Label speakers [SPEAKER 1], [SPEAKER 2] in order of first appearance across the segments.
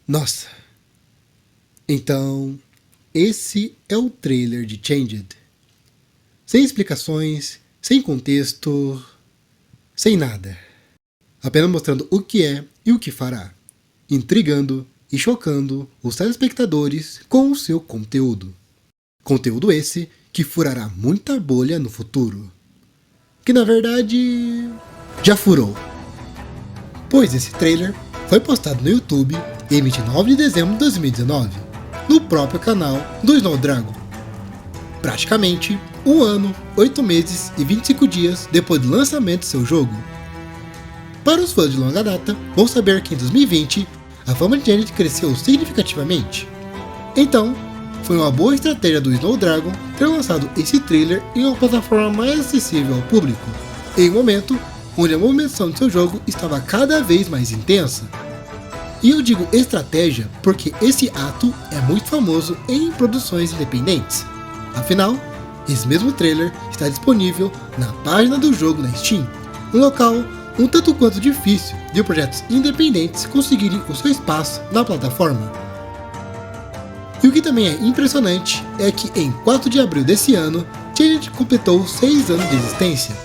[SPEAKER 1] Nossa, então esse é o trailer de Changed. Sem explicações, sem contexto, sem nada. Apenas mostrando o que é e o que fará, intrigando e chocando os telespectadores com o seu conteúdo. Conteúdo esse que furará muita bolha no futuro. Que na verdade já furou. Pois esse trailer foi postado no YouTube em 29 de dezembro de 2019, no próprio canal do Snowdragon. Praticamente 1 ano, 8 meses e 25 dias depois do lançamento do seu jogo. Para os fãs de longa data, vão saber que em 2020 a fama de Changed cresceu significativamente. Então, foi uma boa estratégia do Snowdragon ter lançado esse trailer em uma plataforma mais acessível ao público, em um momento onde a movimentação de seu jogo estava cada vez mais intensa. E eu digo estratégia porque esse ato é muito famoso em produções independentes. Afinal, esse mesmo trailer está disponível na página do jogo na Steam, um local um tanto quanto difícil de projetos independentes conseguirem o seu espaço na plataforma. E o que também é impressionante é que em 4 de abril desse ano, Changed completou 6 anos de existência.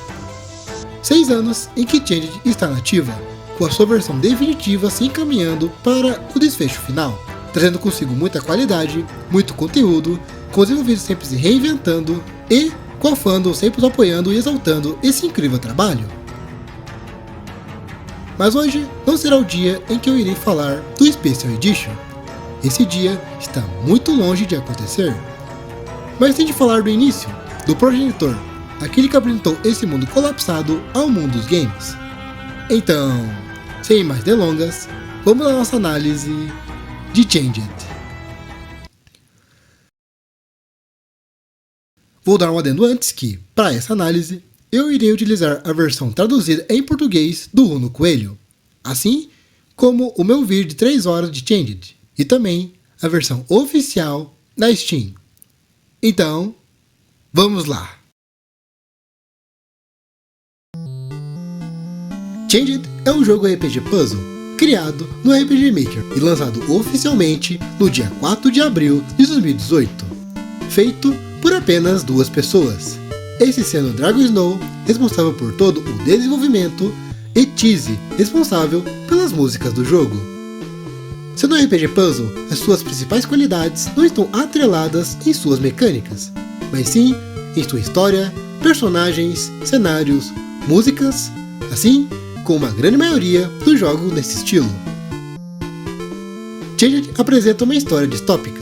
[SPEAKER 1] 6 anos em que Changed está nativa, com a sua versão definitiva se encaminhando para o desfecho final, trazendo consigo muita qualidade, muito conteúdo, com os envolvidos sempre se reinventando e com a fandom sempre apoiando e exaltando esse incrível trabalho. Mas hoje não será o dia em que eu irei falar do Special Edition. Esse dia está muito longe de acontecer. Mas tem de falar do início, do progenitor, aquele que apresentou esse mundo colapsado ao mundo dos games. Então, sem mais delongas, vamos à nossa análise de Changed. Vou dar um adendo antes que, para essa análise, eu irei utilizar a versão traduzida em português do Runo Coelho, assim como o meu vídeo de 3 horas de Changed, e também a versão oficial na Steam. Então, vamos lá! Changed é um jogo RPG puzzle criado no RPG Maker e lançado oficialmente no dia 4 de abril de 2018, feito por apenas 2 pessoas, esse sendo Dragon Snow, responsável por todo o desenvolvimento, e Cheesy, responsável pelas músicas do jogo. Sendo um RPG puzzle, as suas principais qualidades não estão atreladas em suas mecânicas, mas sim em sua história, personagens, cenários, músicas, assim como a grande maioria dos jogos nesse estilo. Changed apresenta uma história distópica,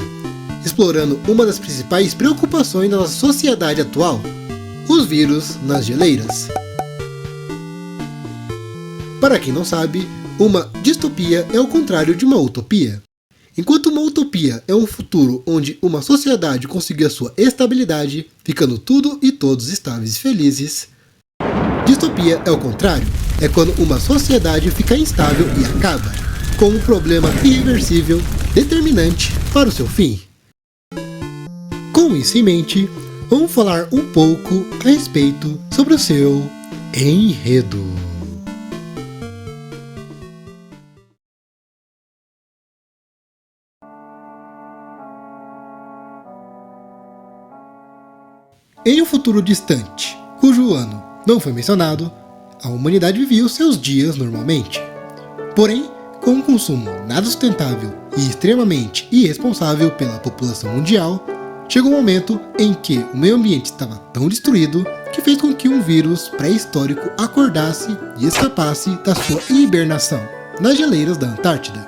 [SPEAKER 1] explorando uma das principais preocupações da nossa sociedade atual, os vírus nas geleiras. Para quem não sabe, uma distopia é o contrário de uma utopia. Enquanto uma utopia é um futuro onde uma sociedade conseguiu a sua estabilidade, ficando tudo e todos estáveis e felizes, distopia é o contrário, é quando uma sociedade fica instável e acaba, com um problema irreversível, determinante para o seu fim. Com isso em mente, vamos falar um pouco a respeito sobre o seu enredo. Em um futuro distante, cujo ano não foi mencionado, a humanidade vivia os seus dias normalmente. Porém, com um consumo nada sustentável e extremamente irresponsável pela população mundial, chegou um momento em que o meio ambiente estava tão destruído que fez com que um vírus pré-histórico acordasse e escapasse da sua hibernação nas geleiras da Antártida.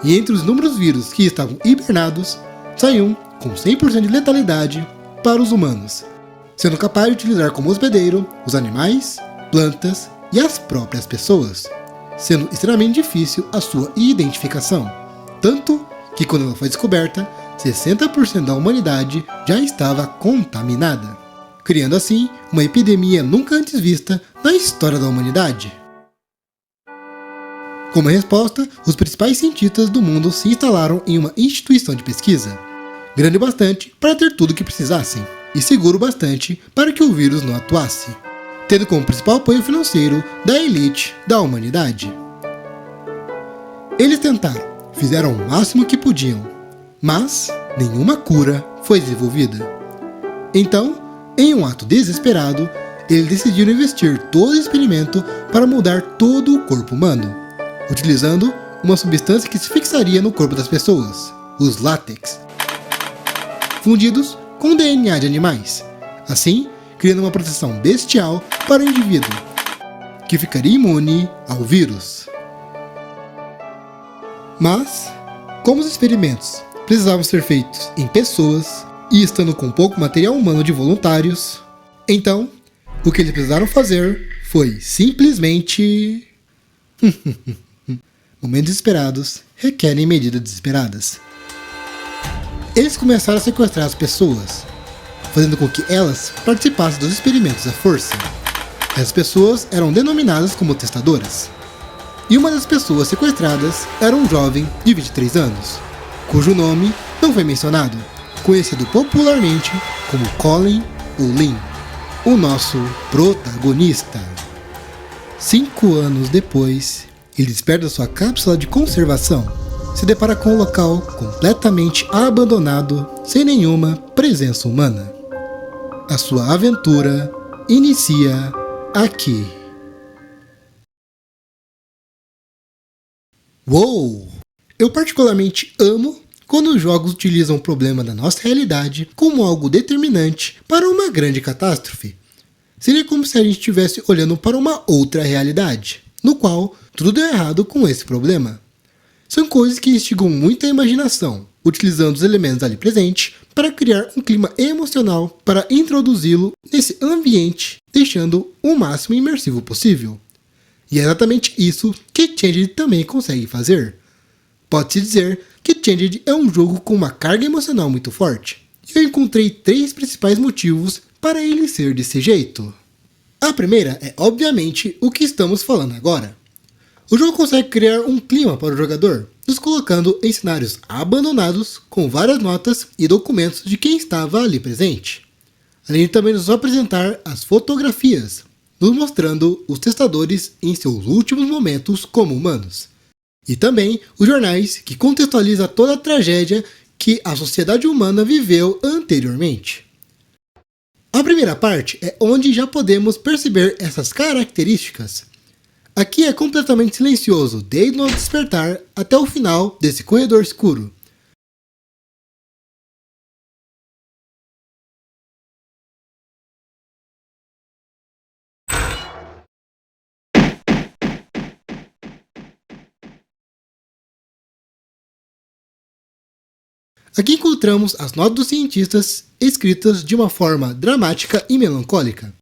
[SPEAKER 1] E entre os inúmeros vírus que estavam hibernados, saiu um com 100% de letalidade para os humanos, sendo capaz de utilizar como hospedeiro os animais, plantas e as próprias pessoas, sendo extremamente difícil a sua identificação, tanto que quando ela foi descoberta, 60% da humanidade já estava contaminada, criando assim uma epidemia nunca antes vista na história da humanidade. Como resposta, os principais cientistas do mundo se instalaram em uma instituição de pesquisa, grande bastante para ter tudo o que precisassem, e seguro bastante para que o vírus não atuasse, tendo como principal apoio financeiro da elite da humanidade. Eles tentaram, Fizeram o máximo que podiam, mas nenhuma cura foi desenvolvida. Então, em um ato desesperado, eles decidiram investir todo o experimento para mudar todo o corpo humano, utilizando uma substância que se fixaria no corpo das pessoas, os látex, fundidos com DNA de animais, assim criando uma proteção bestial para o indivíduo, que ficaria imune ao vírus. Mas, como os experimentos precisavam ser feitos em pessoas e estando com pouco material humano de voluntários, então, o que eles precisaram fazer foi simplesmente... Momentos desesperados requerem medidas desesperadas. Eles começaram a sequestrar as pessoas, fazendo com que elas participassem dos experimentos à força. Essas pessoas eram denominadas como testadoras. E uma das pessoas sequestradas era um jovem de 23 anos, cujo nome não foi mencionado, conhecido popularmente como Colin ou Lynn, o nosso protagonista. 5 anos depois, ele desperta sua cápsula de conservação, se depara com um local completamente abandonado, sem nenhuma presença humana. A sua aventura inicia aqui. Uou! Eu particularmente amo quando os jogos utilizam o problema da nossa realidade como algo determinante para uma grande catástrofe. Seria como se a gente estivesse olhando para uma outra realidade, no qual tudo deu errado com esse problema. São coisas que instigam muito a imaginação, utilizando os elementos ali presentes para criar um clima emocional para introduzi-lo nesse ambiente, deixando o máximo imersivo possível. E é exatamente isso que Changed também consegue fazer. Pode-se dizer que Changed é um jogo com uma carga emocional muito forte, e eu encontrei 3 principais motivos para ele ser desse jeito. A primeira é obviamente o que estamos falando agora. O jogo consegue criar um clima para o jogador, nos colocando em cenários abandonados com várias notas e documentos de quem estava ali presente. Além de também nos apresentar as fotografias, nos mostrando os testadores em seus últimos momentos como humanos. E também os jornais que contextualizam toda a tragédia que a sociedade humana viveu anteriormente. A primeira parte é onde já podemos perceber essas características. Aqui é completamente silencioso, desde o despertar até o final desse corredor escuro. Aqui encontramos as notas dos cientistas escritas de uma forma dramática e melancólica.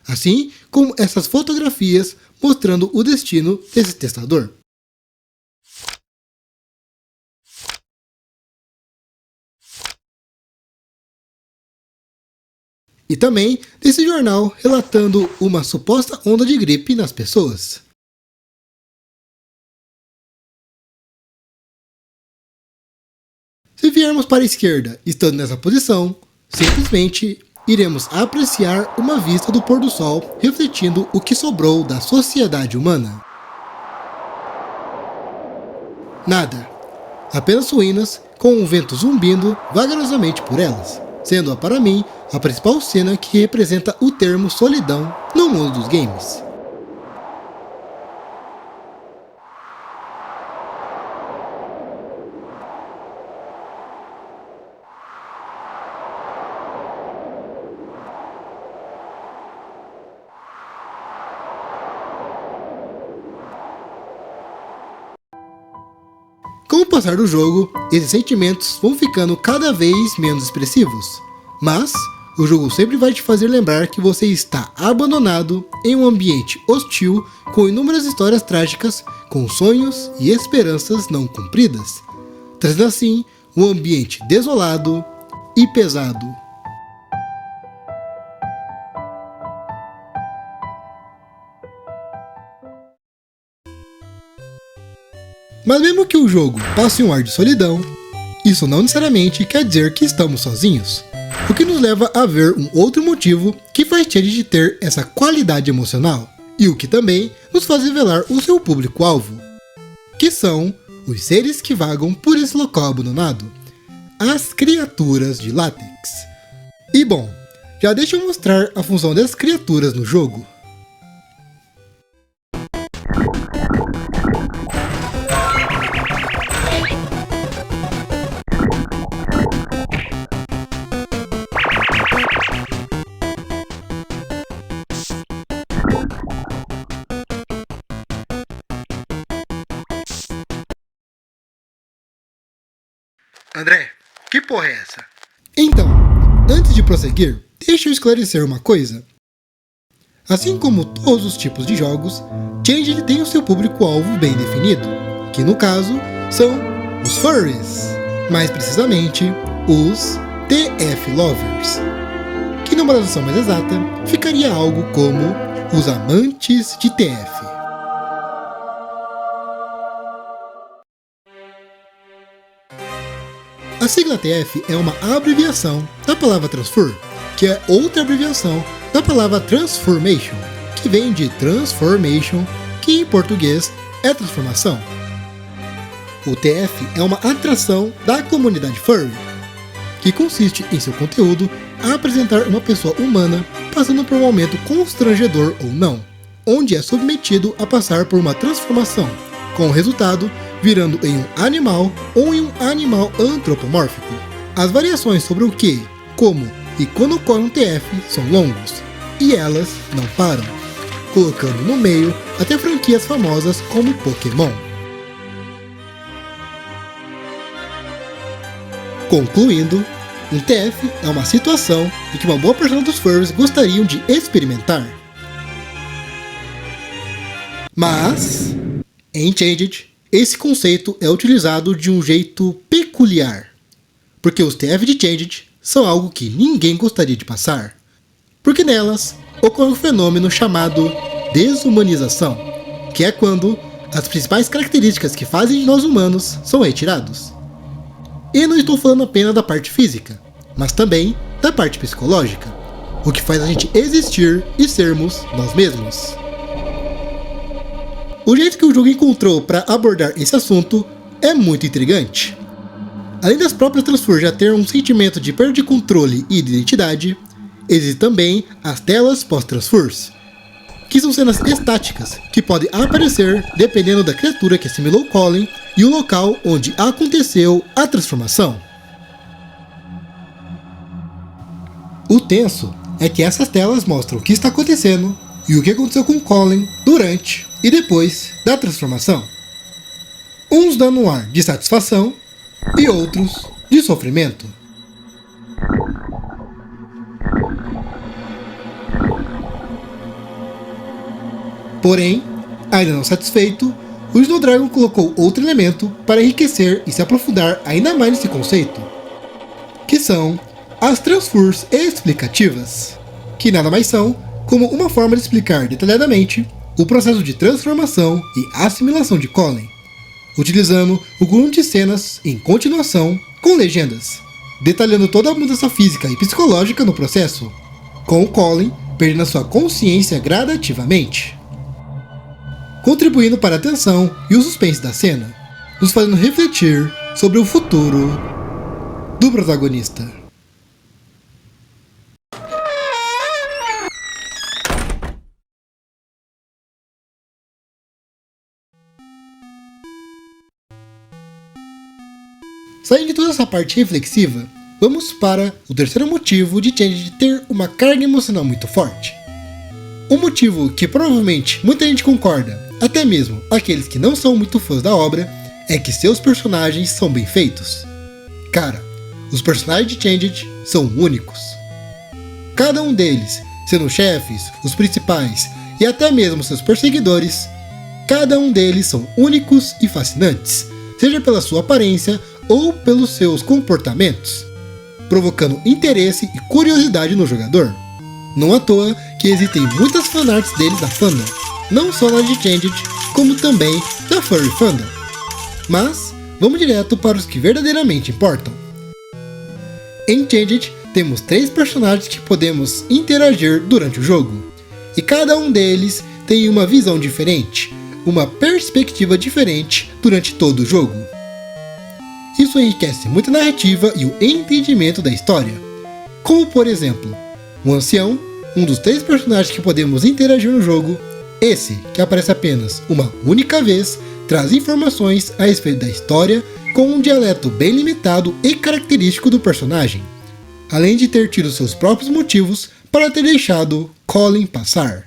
[SPEAKER 1] Assim como essas fotografias mostrando o destino desse testador. E também desse jornal relatando uma suposta onda de gripe nas pessoas. Se viermos para a esquerda, estando nessa posição, simplesmente iremos apreciar uma vista do pôr do sol refletindo o que sobrou da sociedade humana. Nada. Apenas ruínas com um vento zumbindo vagarosamente por elas, sendo para mim a principal cena que representa o termo solidão no mundo dos games. Com o passar do jogo, esses sentimentos vão ficando cada vez menos expressivos, mas o jogo sempre vai te fazer lembrar que você está abandonado em um ambiente hostil com inúmeras histórias trágicas, com sonhos e esperanças não cumpridas, trazendo assim um ambiente desolado e pesado. Mas mesmo que o jogo passe um ar de solidão, isso não necessariamente quer dizer que estamos sozinhos. O que nos leva a ver um outro motivo que faz Changed ter essa qualidade emocional, e o que também nos faz revelar o seu público-alvo, que são os seres que vagam por esse local abandonado, as criaturas de látex. E bom, já deixa eu mostrar a função das criaturas no jogo.
[SPEAKER 2] André, que porra é essa?
[SPEAKER 1] Então, antes de prosseguir, deixa eu esclarecer uma coisa. Assim como todos os tipos de jogos, Changed tem o seu público-alvo bem definido, que no caso são os furries, mais precisamente os TF Lovers, que numa tradução mais exata ficaria algo como os amantes de TF. A sigla TF é uma abreviação da palavra Transfor, que é outra abreviação da palavra Transformation, que vem de Transformation, que em português é transformação. O TF é uma atração da comunidade furry, que consiste em seu conteúdo a apresentar uma pessoa humana passando por um momento constrangedor ou não, onde é submetido a passar por uma transformação, com o resultado virando em um animal ou em um animal antropomórfico. As variações sobre o que, como e quando ocorre um TF são longos, e elas não param, colocando no meio até franquias famosas como Pokémon. Concluindo, um TF é uma situação em que uma boa porção dos furries gostariam de experimentar. Mas, em Changed, esse conceito é utilizado de um jeito peculiar, porque os TF de Changed são algo que ninguém gostaria de passar, porque nelas ocorre um fenômeno chamado desumanização, que é quando as principais características que fazem de nós humanos são retirados. E não estou falando apenas da parte física, mas também da parte psicológica, o que faz a gente existir e sermos nós mesmos. O jeito que o jogo encontrou para abordar esse assunto é muito intrigante. Além das próprias Transfor já ter um sentimento de perda de controle e de identidade, existem também as telas pós-Transfors, que são cenas estáticas que podem aparecer dependendo da criatura que assimilou Colin e o local onde aconteceu a transformação. O tenso é que essas telas mostram o que está acontecendo e o que aconteceu com Colin durante e depois da transformação. Uns dando um ar de satisfação e outros de sofrimento. Porém, ainda não satisfeito, o Snowdragon colocou outro elemento para enriquecer e se aprofundar ainda mais nesse conceito, que são as Transfors explicativas, que nada mais são como uma forma de explicar detalhadamente o processo de transformação e assimilação de Colin, utilizando o conjunto de cenas em continuação com legendas, detalhando toda a mudança física e psicológica no processo, com o Colin perdendo a sua consciência gradativamente, contribuindo para a tensão e o suspense da cena, nos fazendo refletir sobre o futuro do protagonista. Saindo de toda essa parte reflexiva, vamos para o terceiro motivo de Changed ter uma carga emocional muito forte. Um motivo que provavelmente muita gente concorda, até mesmo aqueles que não são muito fãs da obra, é que seus personagens são bem feitos. Cara, os personagens de Changed são únicos. Cada um deles, sendo chefes, os principais e até mesmo seus perseguidores, cada um deles são únicos e fascinantes, seja pela sua aparência ou pelos seus comportamentos, provocando interesse e curiosidade no jogador. Não à toa que existem muitas fanarts deles da fandom, não só na de Changed, como também da Furry Fandom. Mas vamos direto para os que verdadeiramente importam. Em Changed, temos 3 personagens que podemos interagir durante o jogo, e cada um deles tem uma visão diferente, uma perspectiva diferente durante todo o jogo. Isso enriquece muito a narrativa e o entendimento da história, como por exemplo, o ancião, um dos 3 personagens que podemos interagir no jogo. Esse, que aparece apenas uma única vez, traz informações a respeito da história com um dialeto bem limitado e característico do personagem, além de ter tido seus próprios motivos para ter deixado Colin passar.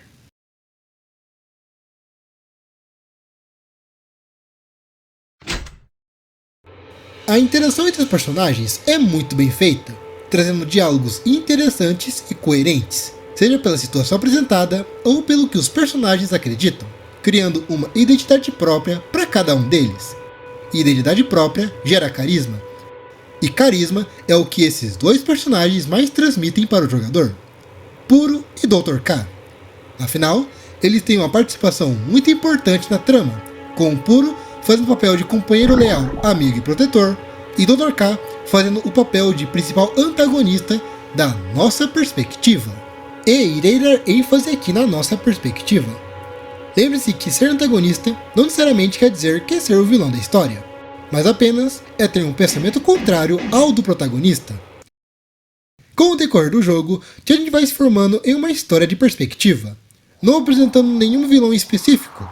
[SPEAKER 1] A interação entre os personagens é muito bem feita, trazendo diálogos interessantes e coerentes, seja pela situação apresentada ou pelo que os personagens acreditam, criando uma identidade própria para cada um deles. E identidade própria gera carisma, e carisma é o que esses 2 personagens mais transmitem para o jogador, Puro e Dr. K. Afinal, eles têm uma participação muito importante na trama, com o Puro fazendo o papel de companheiro leal, amigo e protetor, e Dr. K fazendo o papel de principal antagonista da nossa perspectiva. E irei dar ênfase aqui na nossa perspectiva. Lembre-se que ser antagonista não necessariamente quer dizer que é ser o vilão da história, mas apenas é ter um pensamento contrário ao do protagonista. Com o decorrer do jogo, Changed vai se formando em uma história de perspectiva, não apresentando nenhum vilão específico,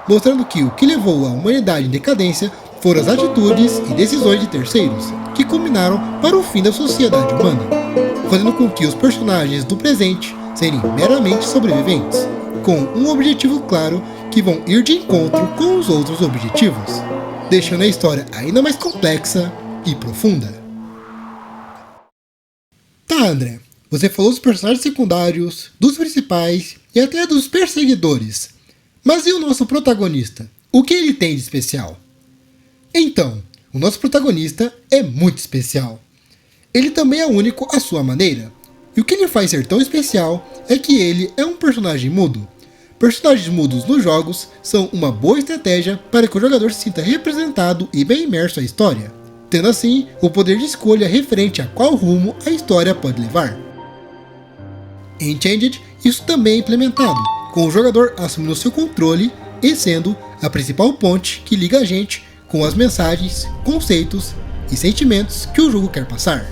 [SPEAKER 1] mostrando que o que levou a humanidade em decadência foram as atitudes e decisões de terceiros, que culminaram para o fim da sociedade humana, fazendo com que os personagens do presente serem meramente sobreviventes, com um objetivo claro que vão ir de encontro com os outros objetivos, deixando a história ainda mais complexa e profunda. Tá, André, você falou dos personagens secundários, dos principais e até dos perseguidores. Mas e o nosso protagonista? O que ele tem de especial? Então, o nosso protagonista é muito especial. Ele também é único à sua maneira. E o que lhe faz ser tão especial é que ele é um personagem mudo. Personagens mudos nos jogos são uma boa estratégia para que o jogador se sinta representado e bem imerso à história, tendo assim o poder de escolha referente a qual rumo a história pode levar. Em Changed, isso também é implementado, com o jogador assumindo seu controle e sendo a principal ponte que liga a gente com as mensagens, conceitos e sentimentos que o jogo quer passar.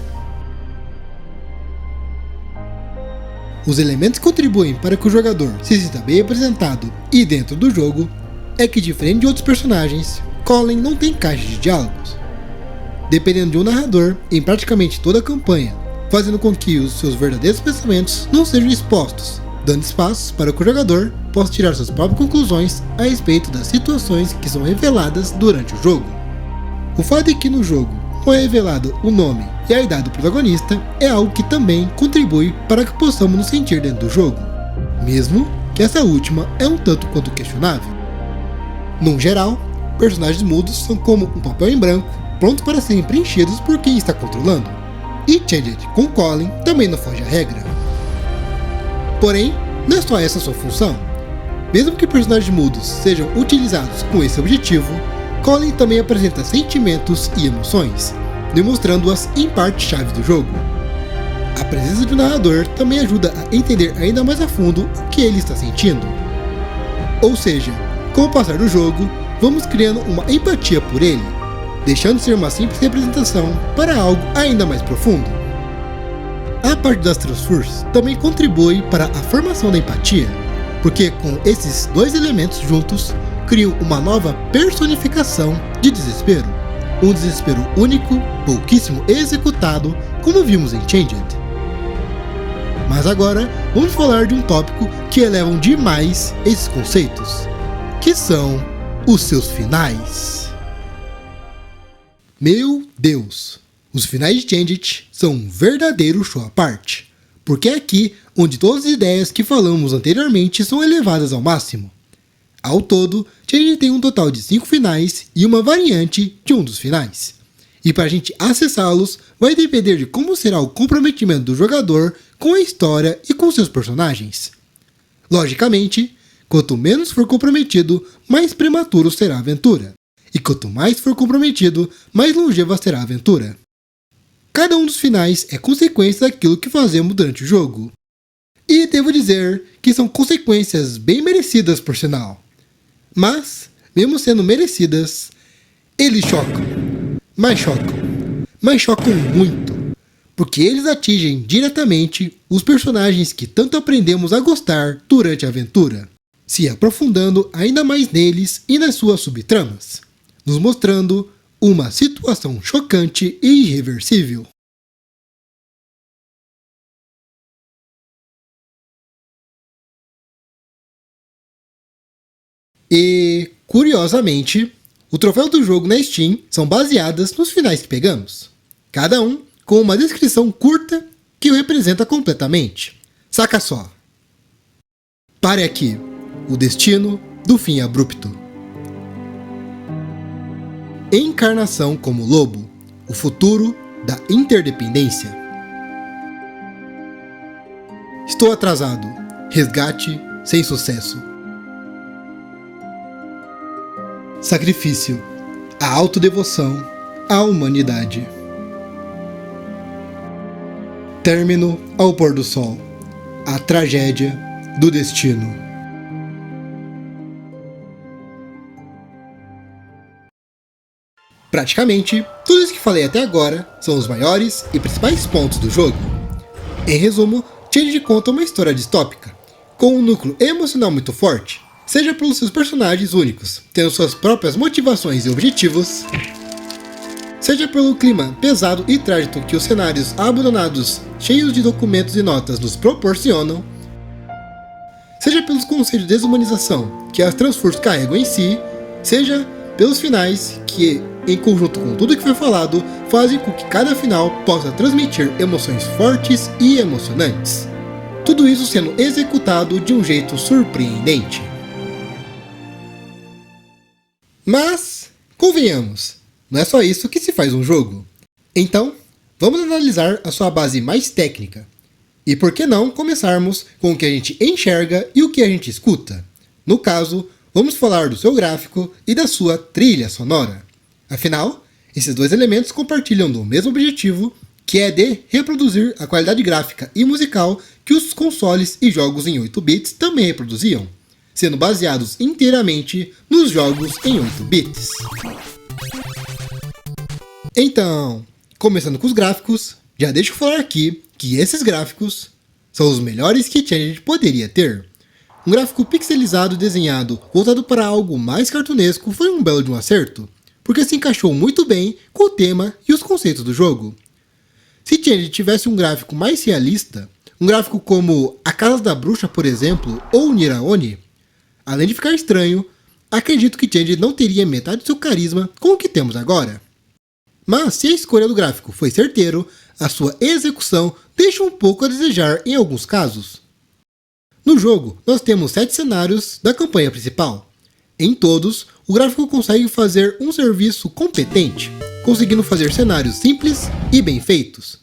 [SPEAKER 1] Os elementos que contribuem para que o jogador se sinta bem representado e dentro do jogo é que, diferente de outros personagens, Colin não tem caixa de diálogos, dependendo de um narrador em praticamente toda a campanha, fazendo com que os seus verdadeiros pensamentos não sejam expostos, dando espaço para que o jogador possa tirar suas próprias conclusões a respeito das situações que são reveladas durante o jogo. O fato de que no jogo não é revelado o nome e a idade do protagonista é algo que também contribui para que possamos nos sentir dentro do jogo, mesmo que essa última é um tanto quanto questionável. No geral, personagens mudos são como um papel em branco, prontos para serem preenchidos por quem está controlando, e Changed com Colin também não foge à regra. Porém, não é só essa a sua função. Mesmo que personagens mudos sejam utilizados com esse objetivo, Colin também apresenta sentimentos e emoções, demonstrando-as em parte-chave do jogo. A presença de um narrador também ajuda a entender ainda mais a fundo o que ele está sentindo. Ou seja, com o passar do jogo, vamos criando uma empatia por ele, deixando de ser uma simples representação para algo ainda mais profundo. A parte das Transfurs também contribui para a formação da empatia, porque com esses 2 elementos juntos, criam uma nova personificação de desespero. Um desespero único, pouquíssimo executado, como vimos em Changed. Mas agora, vamos falar de um tópico que elevam demais esses conceitos, que são os seus finais. Meu Deus! Os finais de Changed são um verdadeiro show à parte, porque é aqui onde todas as ideias que falamos anteriormente são elevadas ao máximo. Ao todo, Changed tem um total de 5 finais e uma variante de um dos finais. E para a gente acessá-los, vai depender de como será o comprometimento do jogador com a história e com seus personagens. Logicamente, quanto menos for comprometido, mais prematuro será a aventura. E quanto mais for comprometido, mais longeva será a aventura. Cada um dos finais é consequência daquilo que fazemos durante o jogo. E devo dizer que são consequências bem merecidas, por sinal. Mas, mesmo sendo merecidas, eles chocam. Mas chocam muito. Porque eles atingem diretamente os personagens que tanto aprendemos a gostar durante a aventura, se aprofundando ainda mais neles e nas suas subtramas, nos mostrando uma situação chocante e irreversível. E, curiosamente, o troféu do jogo na Steam são baseadas nos finais que pegamos, cada um com uma descrição curta que o representa completamente. Saca só. Pare aqui. O destino do fim abrupto. Encarnação como lobo. O futuro da interdependência. Estou atrasado. Resgate sem sucesso. Sacrifício. A autodevoção à humanidade. Término ao pôr do sol. A tragédia do destino. Praticamente, tudo isso que falei até agora são os maiores e principais pontos do jogo. Em resumo, Changed conta uma história distópica, com um núcleo emocional muito forte, seja pelos seus personagens únicos, tendo suas próprias motivações e objetivos, seja pelo clima pesado e trágico que os cenários abandonados, cheios de documentos e notas, nos proporcionam, seja pelos conceitos de desumanização que as Transfurs carregam em si, seja pelos finais que, em conjunto com tudo que foi falado, fazem com que cada final possa transmitir emoções fortes e emocionantes. Tudo isso sendo executado de um jeito surpreendente. Mas, convenhamos, não é só isso que se faz um jogo. Então, vamos analisar a sua base mais técnica. E por que não começarmos com o que a gente enxerga e o que a gente escuta? No caso, vamos falar do seu gráfico e da sua trilha sonora. Afinal, esses dois elementos compartilham do mesmo objetivo, que é de reproduzir a qualidade gráfica e musical que os consoles e jogos em 8 bits também reproduziam, sendo baseados inteiramente nos jogos em 8 bits. Então, começando com os gráficos, já deixo eu falar aqui que esses gráficos são os melhores que Changed poderia ter. Um gráfico pixelizado e desenhado voltado para algo mais cartunesco foi um belo de um acerto, porque se encaixou muito bem com o tema e os conceitos do jogo. Se Changed tivesse um gráfico mais realista, um gráfico como A Casa da Bruxa, por exemplo, ou Niraoni, além de ficar estranho, acredito que Changed não teria metade do seu carisma com o que temos agora. Mas se a escolha do gráfico foi certeiro, a sua execução deixa um pouco a desejar em alguns casos. No jogo, nós temos 7 cenários da campanha principal. Em todos, o gráfico consegue fazer um serviço competente, conseguindo fazer cenários simples e bem feitos,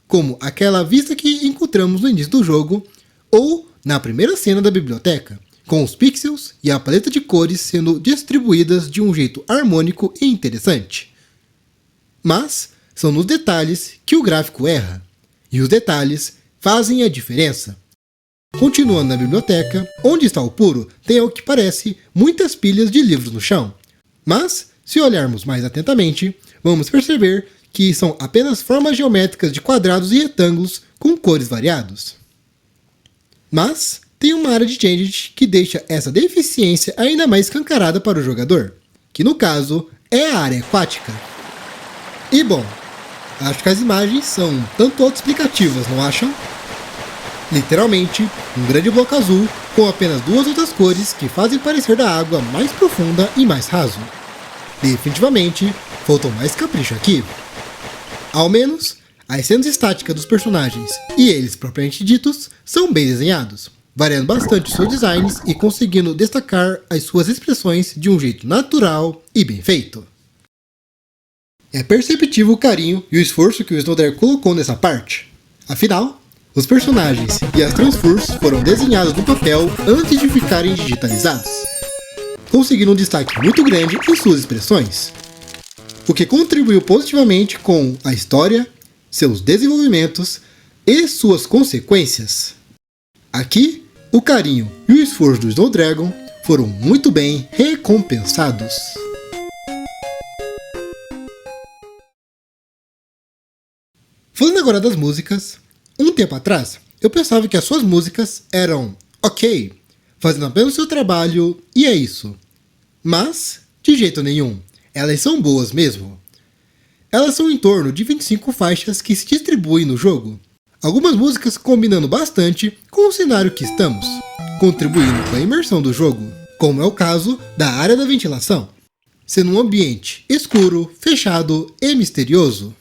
[SPEAKER 1] como aquela vista que encontramos no início do jogo, ou na primeira cena da biblioteca, com os pixels e a paleta de cores sendo distribuídas de um jeito harmônico e interessante. Mas são nos detalhes que o gráfico erra, e os detalhes fazem a diferença. Continuando na biblioteca, onde está o Puro, tem ao que parece muitas pilhas de livros no chão. Mas, se olharmos mais atentamente, vamos perceber que são apenas formas geométricas de quadrados e retângulos com cores variados. Mas, tem uma área de Changed que deixa essa deficiência ainda mais escancarada para o jogador, que no caso é a área aquática. E bom, acho que as imagens são um tanto autoexplicativas, não acham? Literalmente, um grande bloco azul com apenas 2 outras cores que fazem parecer da água mais profunda e mais raso. Definitivamente, faltou mais capricho aqui. Ao menos, as cenas estáticas dos personagens e eles propriamente ditos são bem desenhados, variando bastante seus designs e conseguindo destacar as suas expressões de um jeito natural e bem feito. É perceptível o carinho e o esforço que o Snowder colocou nessa parte. Afinal, os personagens e as Transfurs foram desenhados no papel antes de ficarem digitalizados. conseguiram um destaque muito grande em suas expressões, o que contribuiu positivamente com a história, seus desenvolvimentos e suas consequências. Aqui, o carinho e o esforço do Snowdragon foram muito bem recompensados. Falando agora das músicas, um tempo atrás eu pensava que as suas músicas eram ok, fazendo apenas o seu trabalho e é isso. Mas, de jeito nenhum, elas são boas mesmo. Elas são em torno de 25 faixas que se distribuem no jogo. Algumas músicas combinando bastante com o cenário que estamos, contribuindo com a imersão do jogo, como é o caso da área da ventilação, sendo um ambiente escuro, fechado e misterioso.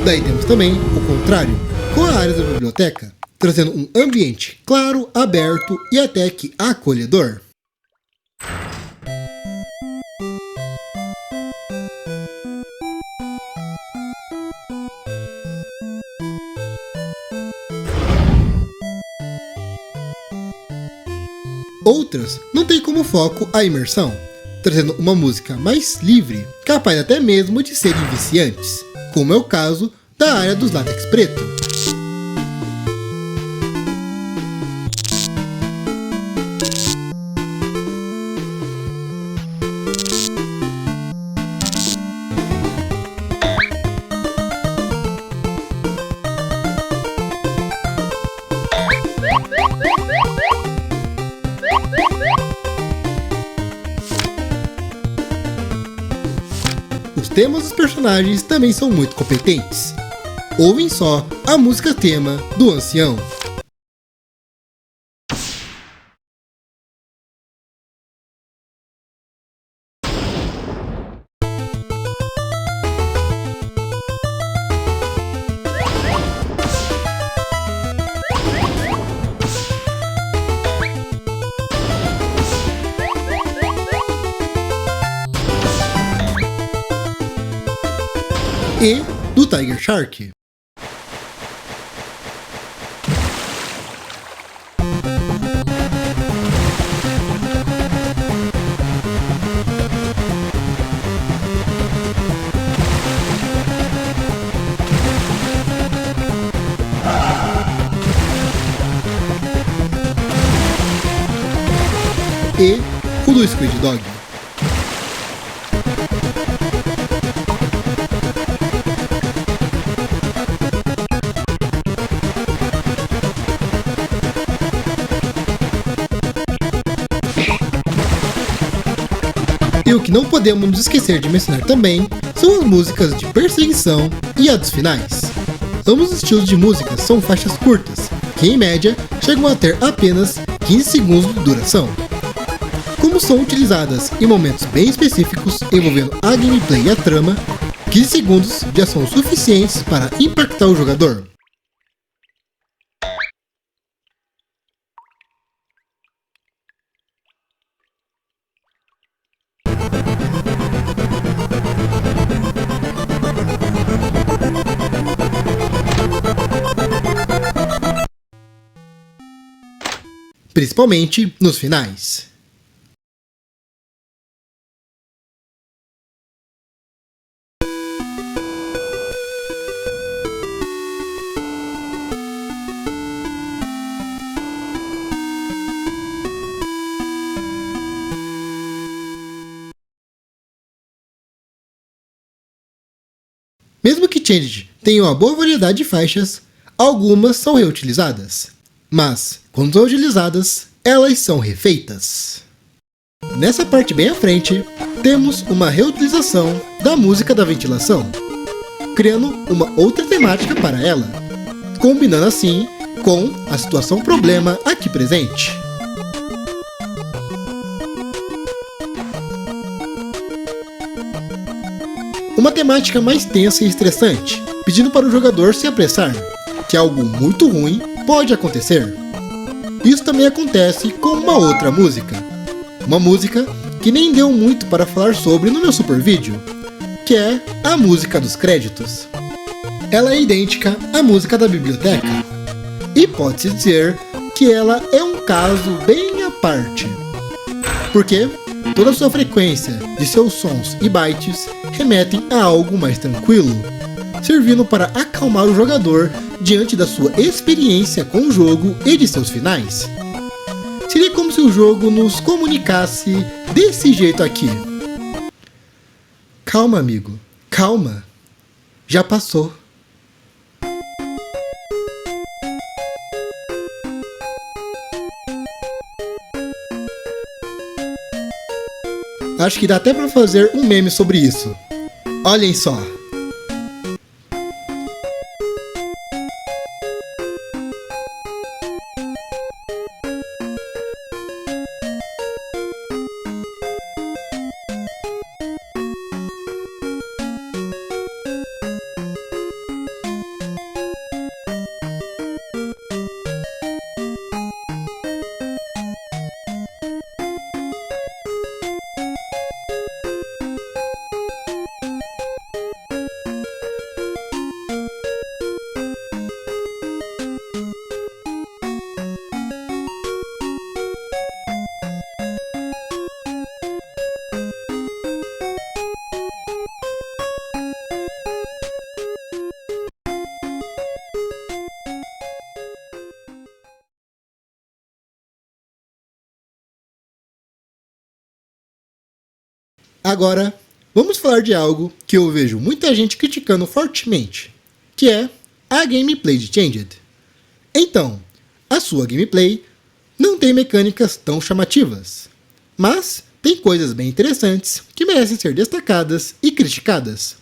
[SPEAKER 1] Daí temos também o contrário, com a área da biblioteca, trazendo um ambiente claro, aberto e até que acolhedor. Outras não têm como foco a imersão, trazendo uma música mais livre, capaz até mesmo de serem viciantes, como é o caso da área dos látex preto. Os temas dos personagens também são muito competentes. Ouvem só a música tema do Ancião. E do Tiger Shark. E o do Squid Dog. E o que não podemos nos esquecer de mencionar também são as músicas de perseguição e a dos finais. Ambos os estilos de música são faixas curtas, que em média chegam a ter apenas 15 segundos de duração. Como são utilizadas em momentos bem específicos envolvendo a gameplay e a trama, 15 segundos já são suficientes para impactar o jogador. Principalmente nos finais. Mesmo que Changed tenha uma boa variedade de faixas, algumas são reutilizadas. Mas, quando são utilizadas, elas são refeitas. Nessa parte bem à frente, temos uma reutilização da música da ventilação, criando uma outra temática para ela, combinando assim com a situação problema aqui presente. Uma temática mais tensa e estressante, pedindo para o jogador se apressar, que algo muito ruim pode acontecer. Isso também acontece com uma outra música. Uma música que nem deu muito para falar sobre no meu super vídeo, que é a música dos créditos. Ela é idêntica à música da biblioteca, e pode-se dizer que ela é um caso bem à parte, porque toda a sua frequência de seus sons e bytes remetem a algo mais tranquilo, servindo para acalmar o jogador diante da sua experiência com o jogo e de seus finais. Seria como se o jogo nos comunicasse desse jeito aqui: calma, amigo, calma, já passou. Acho que dá até pra fazer um meme sobre isso. Olhem só. Agora, vamos falar de algo que eu vejo muita gente criticando fortemente, que é a gameplay de Changed. Então, a sua gameplay não tem mecânicas tão chamativas, mas tem coisas bem interessantes que merecem ser destacadas e criticadas.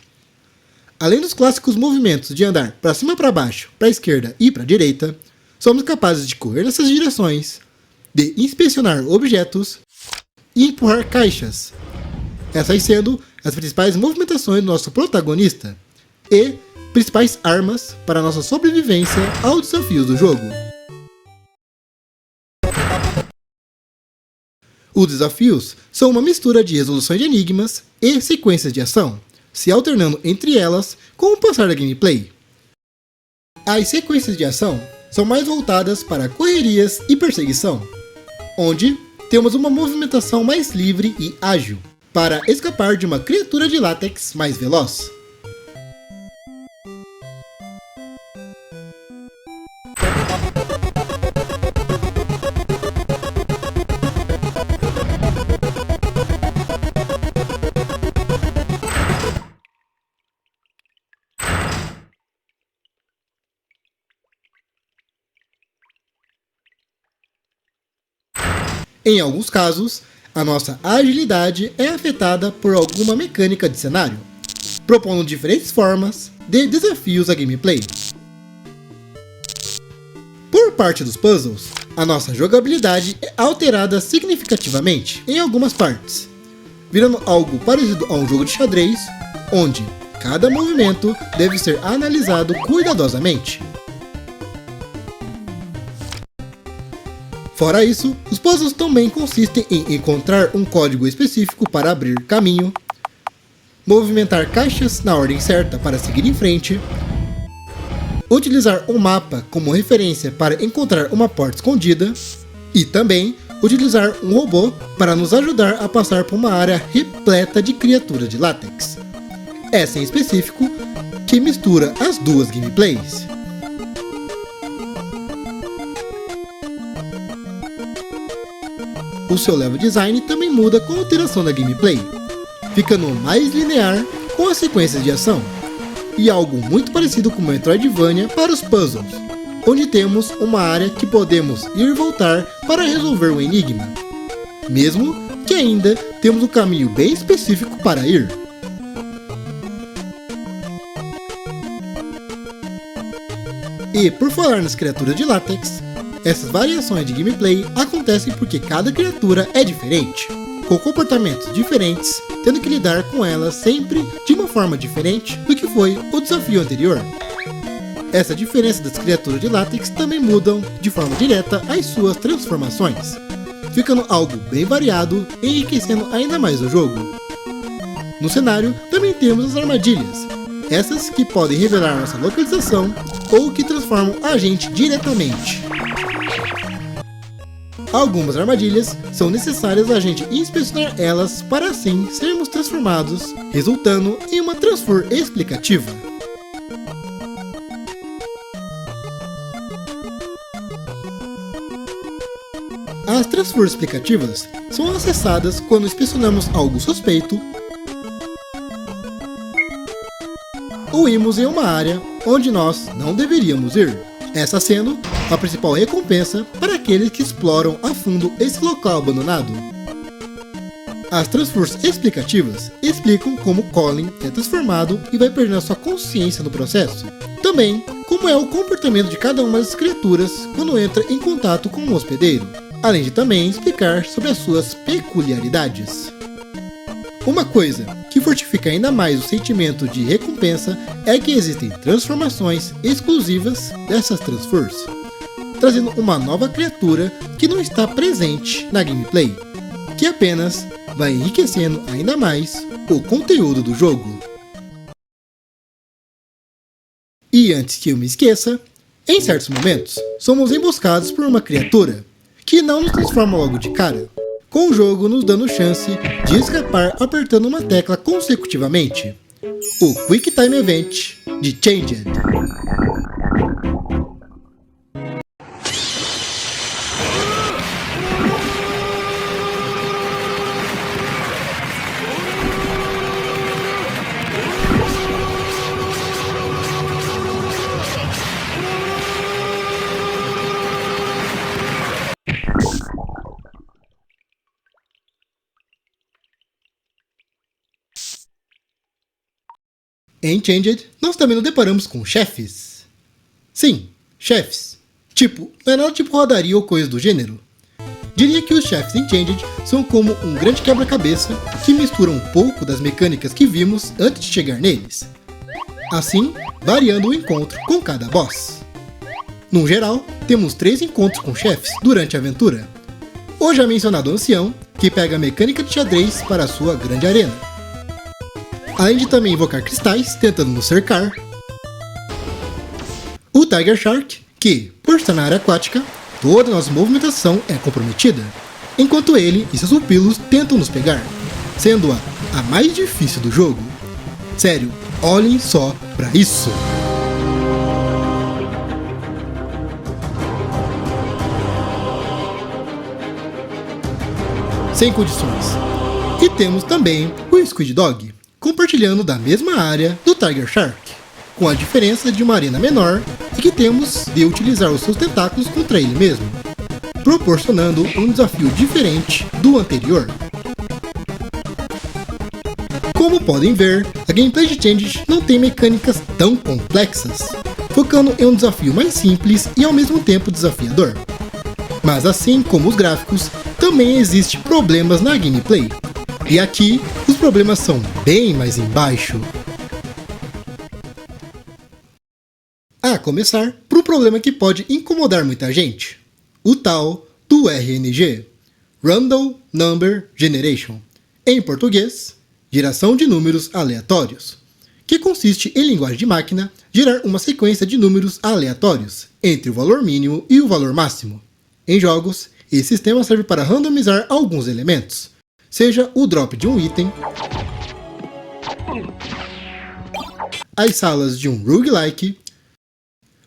[SPEAKER 1] Além dos clássicos movimentos de andar para cima, para baixo, para a esquerda e para a direita, somos capazes de correr nessas direções, de inspecionar objetos e empurrar caixas, essas sendo as principais movimentações do nosso protagonista e principais armas para nossa sobrevivência aos desafios do jogo. Os desafios são uma mistura de resolução de enigmas e sequências de ação, se alternando entre elas com o passar da gameplay. As sequências de ação são mais voltadas para correrias e perseguição, onde temos uma movimentação mais livre e ágil, para escapar de uma criatura de látex mais veloz. Em alguns casos, a nossa agilidade é afetada por alguma mecânica de cenário, propondo diferentes formas de desafios à gameplay. Por parte dos puzzles, a nossa jogabilidade é alterada significativamente em algumas partes, virando algo parecido a um jogo de xadrez, onde cada movimento deve ser analisado cuidadosamente. Fora isso, os puzzles também consistem em encontrar um código específico para abrir caminho, movimentar caixas na ordem certa para seguir em frente, utilizar um mapa como referência para encontrar uma porta escondida e também utilizar um robô para nos ajudar a passar por uma área repleta de criaturas de látex. Essa em específico que mistura as duas gameplays. O seu level design também muda com a alteração da gameplay, ficando mais linear com as sequências de ação, e algo muito parecido com Metroidvania para os puzzles, onde temos uma área que podemos ir e voltar para resolver um enigma, mesmo que ainda temos um caminho bem específico para ir. E por falar nas criaturas de látex, essas variações de gameplay acontecem porque cada criatura é diferente, com comportamentos diferentes, tendo que lidar com elas sempre de uma forma diferente do que foi o desafio anterior. Essa diferença das criaturas de látex também mudam de forma direta as suas transformações, ficando algo bem variado e enriquecendo ainda mais o jogo. No cenário também temos as armadilhas, essas que podem revelar nossa localização ou que transformam a gente diretamente. Algumas armadilhas são necessárias a gente inspecionar elas para assim sermos transformados, resultando em uma transfor explicativa. As transfers explicativas são acessadas quando inspecionamos algo suspeito ou irmos em uma área onde nós não deveríamos ir, essa sendo a principal recompensa para aqueles que exploram a fundo esse local abandonado. As transfers explicativas explicam como Colin é transformado e vai perdendo sua consciência no processo. Também como é o comportamento de cada uma das criaturas quando entra em contato com um hospedeiro, além de também explicar sobre as suas peculiaridades. Uma coisa que fortifica ainda mais o sentimento de recompensa é que existem transformações exclusivas dessas transfers, trazendo uma nova criatura que não está presente na gameplay, que apenas vai enriquecendo ainda mais o conteúdo do jogo. E antes que eu me esqueça, em certos momentos somos emboscados por uma criatura que não nos transforma logo de cara, com o jogo nos dando chance de escapar apertando uma tecla consecutivamente, o Quick Time Event de Changed. Em Changed, nós também nos deparamos com chefes. Sim, chefes. Tipo, não é nada tipo rodaria ou coisa do gênero. Diria que os chefes em Changed são como um grande quebra-cabeça que mistura um pouco das mecânicas que vimos antes de chegar neles, assim variando o encontro com cada boss. No geral, temos 3 encontros com chefes durante a aventura. O já mencionado ancião, que pega a mecânica de xadrez para a sua grande arena, além de também invocar cristais tentando nos cercar. O Tiger Shark, que, por estar na área aquática, toda nossa movimentação é comprometida, enquanto ele e seus pupilos tentam nos pegar, sendo a mais difícil do jogo. Sério, olhem só pra isso! Sem condições. E temos também o Squid Dog, compartilhando da mesma área do Tiger Shark, com a diferença de uma arena menor e que temos de utilizar os seus tentáculos contra ele mesmo, proporcionando um desafio diferente do anterior. Como podem ver, a gameplay de Changed não tem mecânicas tão complexas, focando em um desafio mais simples e ao mesmo tempo desafiador. Mas assim como os gráficos, também existem problemas na gameplay. E aqui, os problemas são bem mais embaixo. A começar por um problema que pode incomodar muita gente. O tal do RNG. Random Number Generation. Em português, geração de números aleatórios. Que consiste em linguagem de máquina gerar uma sequência de números aleatórios entre o valor mínimo e o valor máximo. Em jogos, esse sistema serve para randomizar alguns elementos, seja o drop de um item, as salas de um roguelike,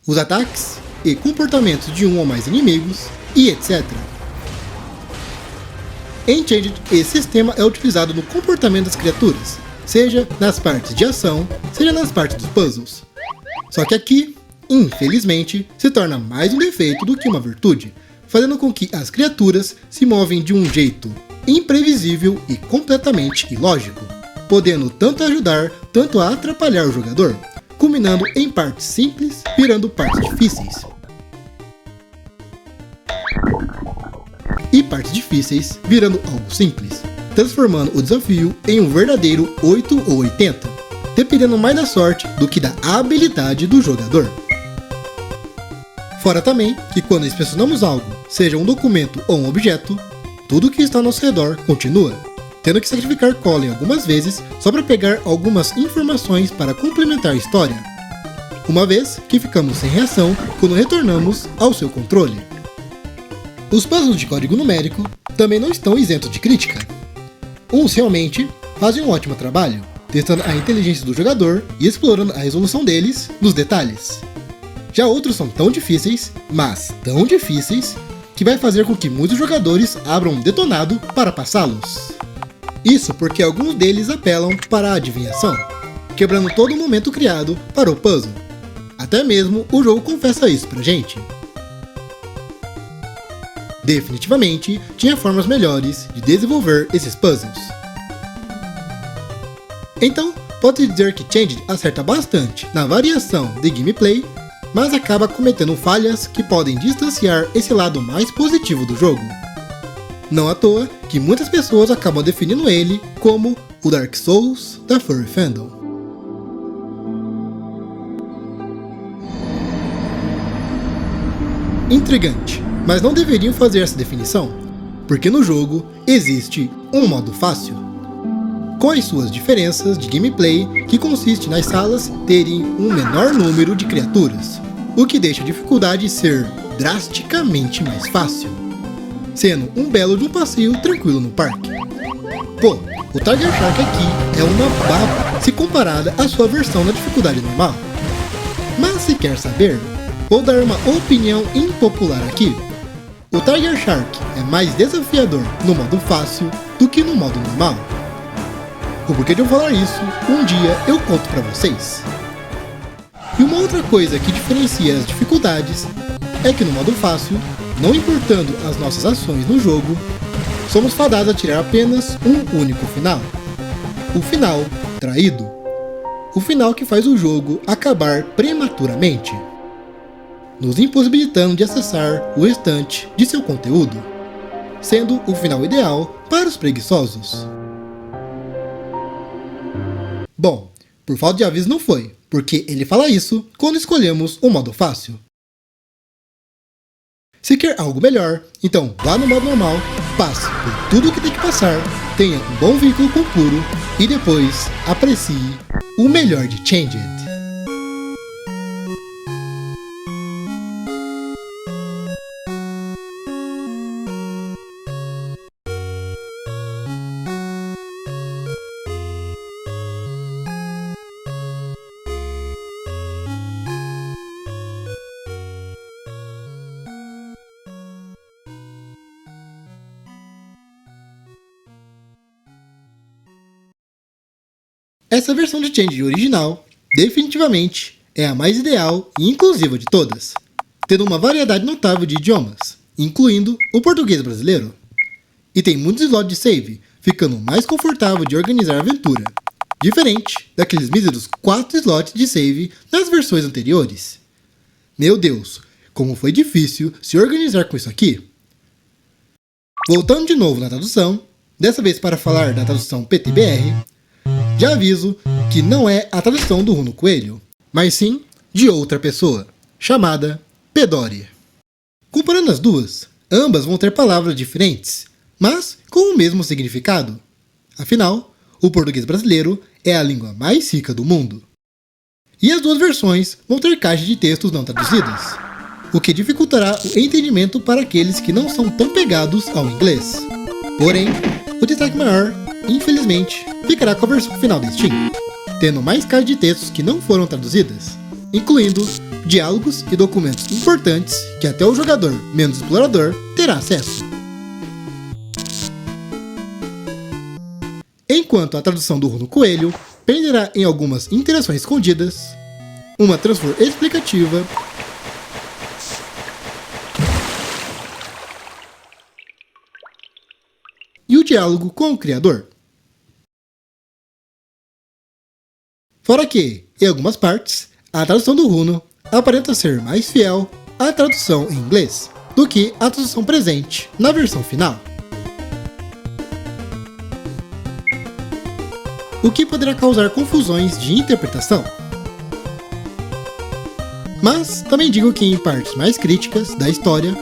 [SPEAKER 1] os ataques e comportamentos de um ou mais inimigos, e etc. Em Changed, esse sistema é utilizado no comportamento das criaturas, seja nas partes de ação, seja nas partes dos puzzles. Só que aqui, infelizmente, se torna mais um defeito do que uma virtude, fazendo com que as criaturas se movem de um jeito imprevisível e completamente ilógico, podendo tanto ajudar, tanto a atrapalhar o jogador, culminando em partes simples, virando partes difíceis. E partes difíceis virando algo simples, transformando o desafio em um verdadeiro 8 ou 80, dependendo mais da sorte do que da habilidade do jogador. Fora também que quando inspecionamos algo, seja um documento ou um objeto, tudo que está ao nosso redor continua, tendo que sacrificar Colin algumas vezes só para pegar algumas informações para complementar a história, uma vez que ficamos sem reação quando retornamos ao seu controle. Os puzzles de código numérico também não estão isentos de crítica. Uns realmente fazem um ótimo trabalho, testando a inteligência do jogador e explorando a resolução deles nos detalhes. Já outros são tão difíceis, mas tão difíceis, que vai fazer com que muitos jogadores abram um detonado para passá-los. Isso porque alguns deles apelam para a adivinhação, quebrando todo o momento criado para o puzzle. Até mesmo o jogo confessa isso pra gente. Definitivamente, tinha formas melhores de desenvolver esses puzzles. Então, pode dizer que Changed acerta bastante na variação de gameplay, mas acaba cometendo falhas que podem distanciar esse lado mais positivo do jogo. Não à toa que muitas pessoas acabam definindo ele como o Dark Souls da Furry Fandom. Intrigante, mas não deveriam fazer essa definição, porque no jogo existe um modo fácil, com as suas diferenças de gameplay, que consiste nas salas terem um menor número de criaturas, o que deixa a dificuldade ser drasticamente mais fácil, sendo um belo de um passeio tranquilo no parque. Pô, o Tiger Shark aqui é uma baba se comparada à sua versão na dificuldade normal. Mas se quer saber, vou dar uma opinião impopular aqui. O Tiger Shark é mais desafiador no modo fácil do que no modo normal. O porquê de eu falar isso, um dia eu conto pra vocês. E uma outra coisa que diferencia as dificuldades é que no modo fácil, não importando as nossas ações no jogo, somos fadados a tirar apenas um único final. O final traído. O final que faz o jogo acabar prematuramente, nos impossibilitando de acessar o restante de seu conteúdo, sendo o final ideal para os preguiçosos. Bom, por falta de aviso não foi, porque ele fala isso quando escolhemos o modo fácil. Se quer algo melhor, então vá no modo normal, passe por tudo o que tem que passar, tenha um bom veículo com puro e depois aprecie o melhor de Changed. Essa versão de Changed original, definitivamente, é a mais ideal e inclusiva de todas, tendo uma variedade notável de idiomas, incluindo o português brasileiro. E tem muitos slots de save, ficando mais confortável de organizar a aventura, diferente daqueles míseros 4 slots de save nas versões anteriores. Meu Deus, como foi difícil se organizar com isso aqui. Voltando de novo na tradução, dessa vez para falar da tradução PTBR, já aviso que não é a tradução do Runo Coelho, mas sim de outra pessoa, chamada Pedori. Comparando as duas, ambas vão ter palavras diferentes, mas com o mesmo significado. Afinal, o português brasileiro é a língua mais rica do mundo. E as duas versões vão ter caixas de textos não traduzidas, o que dificultará o entendimento para aqueles que não são tão pegados ao inglês. Porém, o destaque maior, infelizmente, ficará com a versão final da Steam, tendo mais caixas de textos que não foram traduzidas, incluindo diálogos e documentos importantes que até o jogador menos explorador terá acesso. Enquanto a tradução do Runo Coelho prenderá em algumas interações escondidas, uma transfor explicativa e o diálogo com o criador. Fora que, em algumas partes, a tradução do Runo aparenta ser mais fiel à tradução em inglês do que a tradução presente na versão final, o que poderá causar confusões de interpretação. Mas também digo que em partes mais críticas da história,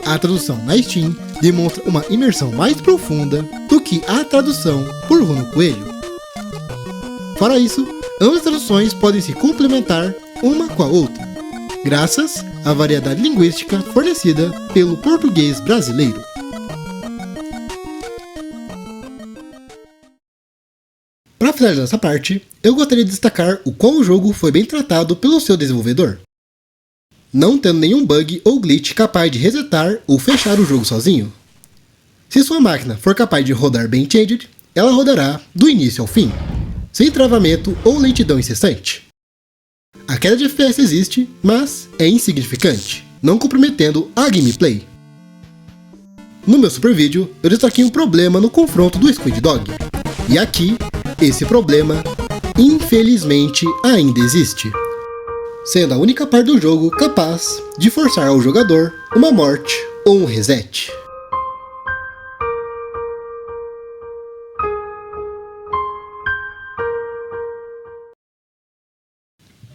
[SPEAKER 1] a tradução na Steam demonstra uma imersão mais profunda do que a tradução por Bruno Coelho. Fora isso, ambas as traduções podem se complementar uma com a outra, graças à variedade linguística fornecida pelo português brasileiro. Para finalizar essa parte, eu gostaria de destacar o quão o jogo foi bem tratado pelo seu desenvolvedor, não tendo nenhum bug ou glitch capaz de resetar ou fechar o jogo sozinho. Se sua máquina for capaz de rodar bem Changed, ela rodará do início ao fim, sem travamento ou lentidão incessante. A queda de FPS existe, mas é insignificante, não comprometendo a gameplay. No meu super vídeo, eu destaquei um problema no confronto do Squid Dog, e aqui, esse problema, infelizmente, ainda existe, sendo a única parte do jogo capaz de forçar ao jogador uma morte ou um reset.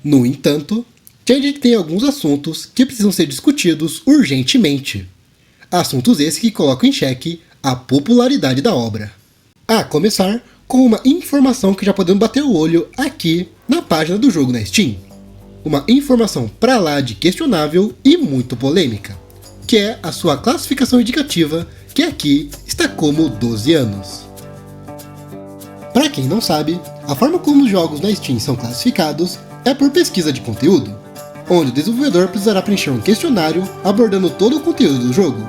[SPEAKER 1] No entanto, Changed tem alguns assuntos que precisam ser discutidos urgentemente. Assuntos esses que colocam em xeque a popularidade da obra. A começar com uma informação que já podemos bater o olho aqui na página do jogo na Steam. Uma informação pra lá de questionável e muito polêmica, que é a sua classificação indicativa, que aqui está como 12 anos. Para quem não sabe, a forma como os jogos na Steam são classificados é por pesquisa de conteúdo, onde o desenvolvedor precisará preencher um questionário abordando todo o conteúdo do jogo,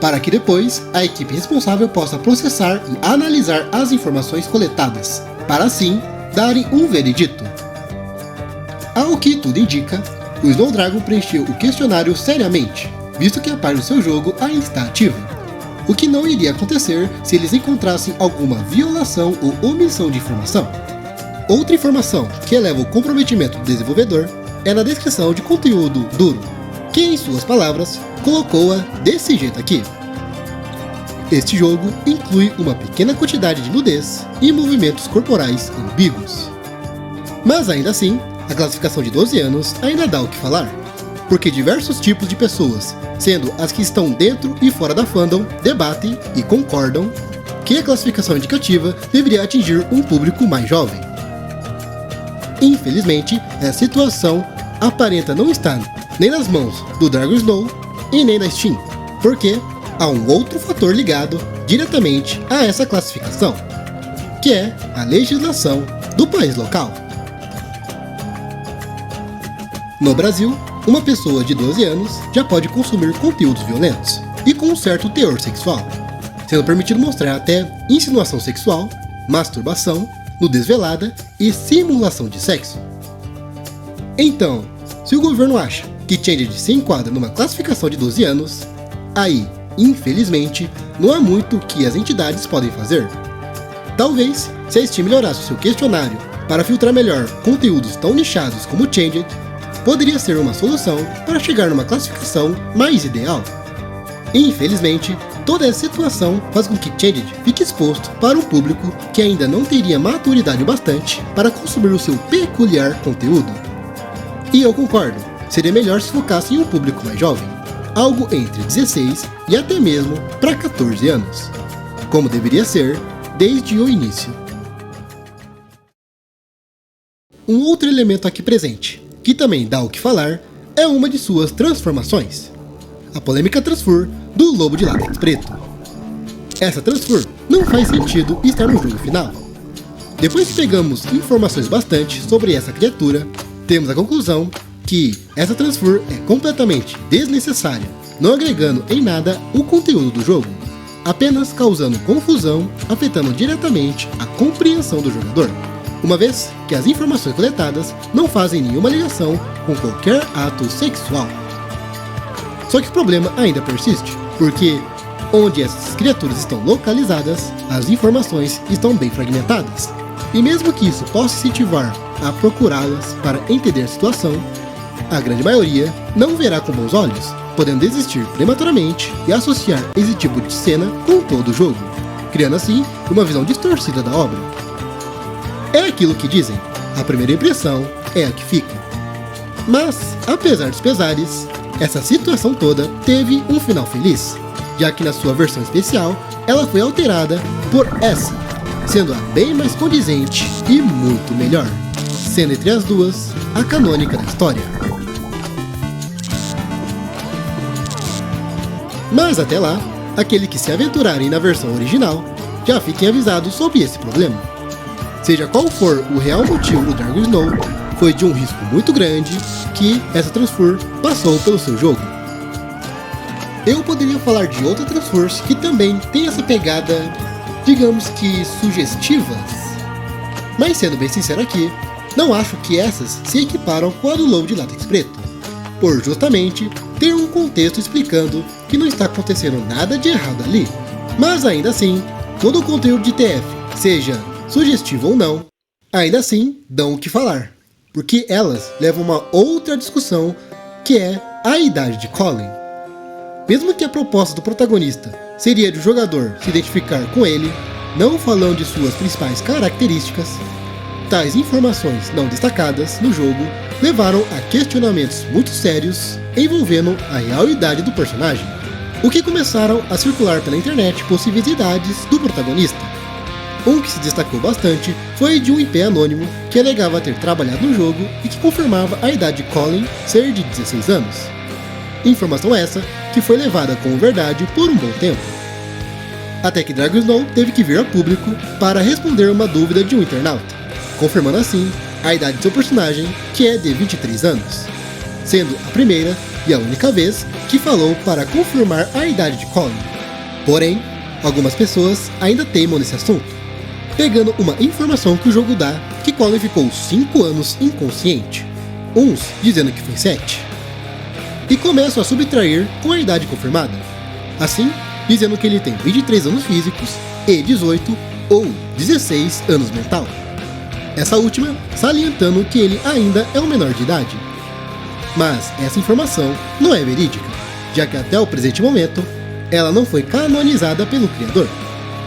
[SPEAKER 1] para que depois a equipe responsável possa processar e analisar as informações coletadas, para assim darem um veredito. Ao que tudo indica, o Snowdragon preencheu o questionário seriamente, visto que a parte do seu jogo ainda está ativa, o que não iria acontecer se eles encontrassem alguma violação ou omissão de informação. Outra informação que eleva o comprometimento do desenvolvedor é na descrição de conteúdo duro, que em suas palavras, colocou-a desse jeito aqui. Este jogo inclui uma pequena quantidade de nudez e movimentos corporais ambíguos. Mas ainda assim, a classificação de 12 anos ainda dá o que falar, porque diversos tipos de pessoas, sendo as que estão dentro e fora da fandom, debatem e concordam que a classificação indicativa deveria atingir um público mais jovem. Infelizmente, essa situação aparenta não estar nem nas mãos do Dragon Snow e nem da Steam, porque há um outro fator ligado diretamente a essa classificação, que é a legislação do país local. No Brasil, uma pessoa de 12 anos já pode consumir conteúdos violentos e com um certo teor sexual, sendo permitido mostrar até insinuação sexual, masturbação, nudez velada e simulação de sexo. Então, se o governo acha que Changed se enquadra numa classificação de 12 anos, aí, infelizmente, não há muito que as entidades podem fazer. Talvez, se a Steam melhorasse o seu questionário para filtrar melhor conteúdos tão nichados como Changed, poderia ser uma solução para chegar numa classificação mais ideal. Infelizmente, toda essa situação faz com que Changed fique exposto para um público que ainda não teria maturidade bastante para consumir o seu peculiar conteúdo. E eu concordo, seria melhor se focasse em um público mais jovem, algo entre 16 e até mesmo para 14 anos, como deveria ser desde o início. Um outro elemento aqui presente, que também dá o que falar, é uma de suas transformações. A polêmica Transfur do Lobo de Látex Preto. Essa Transfur não faz sentido estar no jogo final. Depois que pegamos informações bastante sobre essa criatura, temos a conclusão que essa Transfur é completamente desnecessária, não agregando em nada o conteúdo do jogo, apenas causando confusão, afetando diretamente a compreensão do jogador, uma vez que as informações coletadas não fazem nenhuma ligação com qualquer ato sexual. Só que o problema ainda persiste, porque onde essas criaturas estão localizadas, as informações estão bem fragmentadas, e mesmo que isso possa incentivar a procurá-las para entender a situação, a grande maioria não verá com bons olhos, podendo desistir prematuramente e associar esse tipo de cena com todo o jogo, criando assim uma visão distorcida da obra. É aquilo que dizem, a primeira impressão é a que fica. Mas, apesar dos pesares, essa situação toda teve um final feliz, já que na sua versão especial, ela foi alterada por essa, sendo a bem mais condizente e muito melhor, sendo entre as duas a canônica da história. Mas até lá, aqueles que se aventurarem na versão original, já fiquem avisados sobre esse problema. Seja qual for o real motivo do Dragon Snow, foi de um risco muito grande que essa Transfur passou pelo seu jogo. Eu poderia falar de outras Transfurs que também tem essa pegada, digamos que sugestivas, mas sendo bem sincero aqui, não acho que essas se equiparam com a do Lobo de Látex Preto, por justamente ter um contexto explicando que não está acontecendo nada de errado ali. Mas ainda assim, todo o conteúdo de TF, seja sugestivo ou não, ainda assim dão o que falar, porque elas levam uma outra discussão que é a idade de Colin. Mesmo que a proposta do protagonista seria de o jogador se identificar com ele, não falando de suas principais características, tais informações não destacadas no jogo levaram a questionamentos muito sérios envolvendo a real idade do personagem, o que começaram a circular pela internet possíveis idades do protagonista. Um que se destacou bastante foi de um IP anônimo que alegava ter trabalhado no jogo e que confirmava a idade de Colin ser de 16 anos. Informação essa que foi levada como verdade por um bom tempo. Até que Dragon Snow teve que vir a público para responder uma dúvida de um internauta, confirmando assim a idade de seu personagem, que é de 23 anos, sendo a primeira e a única vez que falou para confirmar a idade de Colin. Porém, algumas pessoas ainda teimam nesse assunto, pegando uma informação que o jogo dá que Colin ficou 5 anos inconsciente, uns dizendo que foi 7, e começam a subtrair com a idade confirmada, assim dizendo que ele tem 23 anos físicos e 18 ou 16 anos mental. Essa última salientando que ele ainda é um menor de idade. Mas essa informação não é verídica, já que até o presente momento ela não foi canonizada pelo criador,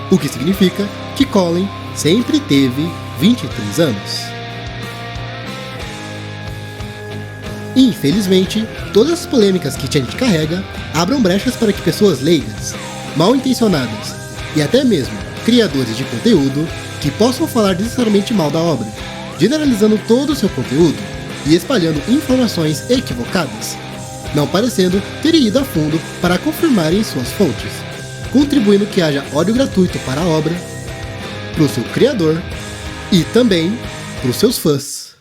[SPEAKER 1] o que significa que Colin sempre teve 23 anos. Infelizmente, todas as polêmicas que Change carrega abram brechas para que pessoas leigas, mal intencionadas e até mesmo criadores de conteúdo que possam falar necessariamente mal da obra, generalizando todo o seu conteúdo e espalhando informações equivocadas, não parecendo ter ido a fundo para confirmarem suas fontes, contribuindo que haja ódio gratuito para a obra, para o seu criador e também para os seus fãs.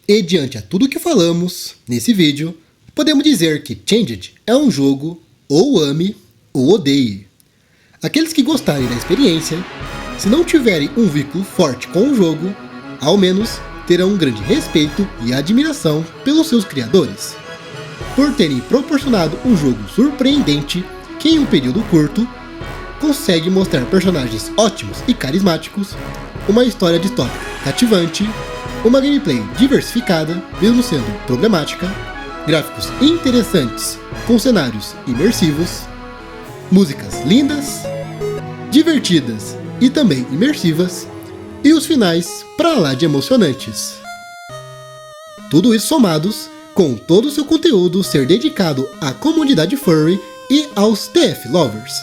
[SPEAKER 1] E diante a tudo que falamos nesse vídeo, podemos dizer que Changed é um jogo ou ame ou odeie. Aqueles que gostarem da experiência, se não tiverem um vínculo forte com o jogo, ao menos terão um grande respeito e admiração pelos seus criadores, por terem proporcionado um jogo surpreendente que em um período curto consegue mostrar personagens ótimos e carismáticos, uma história distópica cativante, uma gameplay diversificada, mesmo sendo problemática, gráficos interessantes com cenários imersivos, músicas lindas, divertidas e também imersivas, e os finais pra lá de emocionantes. Tudo isso somados com todo o seu conteúdo ser dedicado à comunidade furry e aos TF lovers,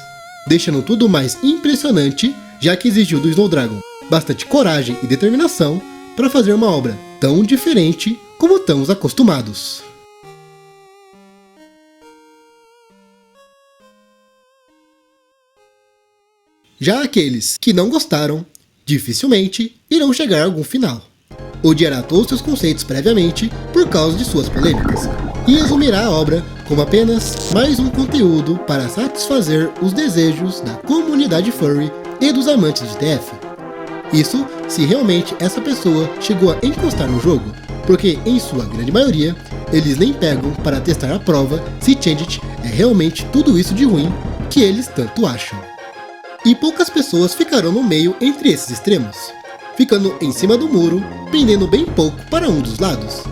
[SPEAKER 1] deixando tudo mais impressionante, já que exigiu do Snowdragon bastante coragem e determinação para fazer uma obra tão diferente como estamos acostumados. Já aqueles que não gostaram, dificilmente irão chegar a algum final. Odiará todos seus conceitos previamente por causa de suas polêmicas, e resumirá a obra como apenas mais um conteúdo para satisfazer os desejos da comunidade furry e dos amantes de TF. Isso se realmente essa pessoa chegou a encostar no jogo, porque em sua grande maioria, eles nem pegam para testar a prova se Changed é realmente tudo isso de ruim que eles tanto acham. E poucas pessoas ficarão no meio entre esses extremos, ficando em cima do muro, pendendo bem pouco para um dos lados.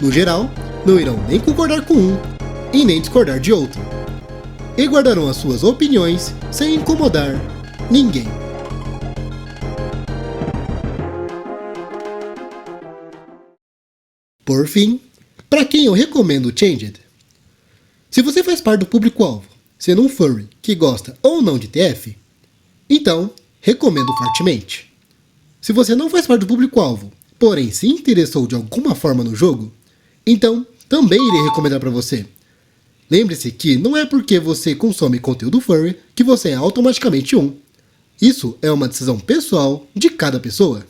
[SPEAKER 1] No geral, não irão nem concordar com um, e nem discordar de outro, e guardarão as suas opiniões sem incomodar ninguém. Por fim, para quem eu recomendo o Changed? Se você faz parte do público-alvo, sendo um furry que gosta ou não de TF, então recomendo fortemente. Se você não faz parte do público-alvo, porém se interessou de alguma forma no jogo, então também irei recomendar para você. Lembre-se que não é porque você consome conteúdo furry que você é automaticamente um. Isso é uma decisão pessoal de cada pessoa.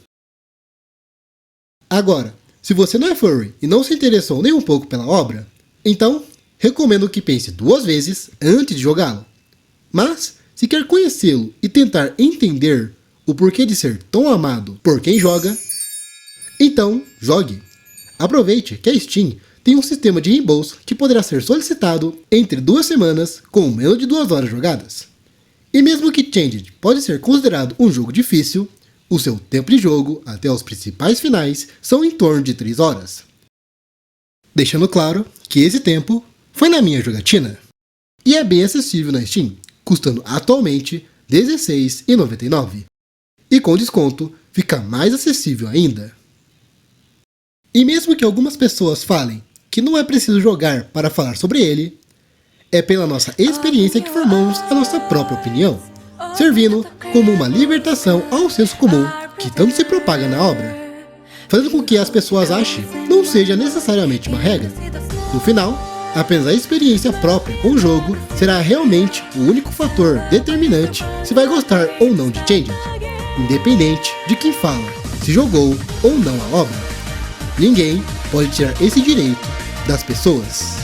[SPEAKER 1] Agora, se você não é furry e não se interessou nem um pouco pela obra, então recomendo que pense 2 vezes antes de jogá-lo. Mas, se quer conhecê-lo e tentar entender o porquê de ser tão amado por quem joga, então jogue. Aproveite que a Steam tem um sistema de reembolso que poderá ser solicitado entre 2 semanas com menos de 2 horas jogadas. E mesmo que Changed pode ser considerado um jogo difícil, o seu tempo de jogo até os principais finais são em torno de 3 horas. Deixando claro que esse tempo foi na minha jogatina. E é bem acessível na Steam, custando atualmente R$ 16,99. E com desconto fica mais acessível ainda. E mesmo que algumas pessoas falem que não é preciso jogar para falar sobre ele, é pela nossa experiência que formamos a nossa própria opinião, servindo como uma libertação ao senso comum que tanto se propaga na obra, fazendo com que as pessoas achem não seja necessariamente uma regra. No final, apenas a experiência própria com o jogo será realmente o único fator determinante se vai gostar ou não de Changed, independente de quem fala, se jogou ou não a obra. Ninguém pode tirar esse direito das pessoas.